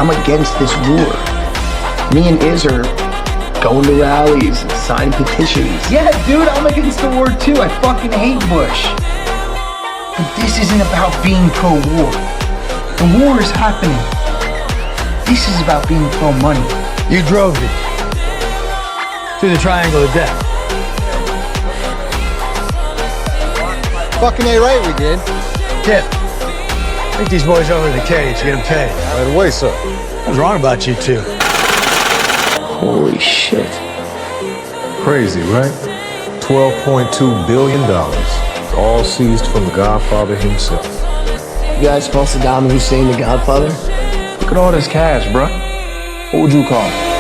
I'm against this war. Me and Iz are going to rallies and signing petitions. Yeah, dude, I'm against the war too. I fucking hate Bush. But this isn't about being pro-war. The war is happening. This is about being pro-money. You drove me through the triangle of death. Fucking A right we did. Kid, take these boys over to the cage, get them paid. Right away, sir. What's wrong about you two? Holy shit. Crazy, right? $12.2 billion. All seized from the Godfather himself. You guys call Saddam Hussein the Godfather? Look at all this cash, bruh. What would you call it?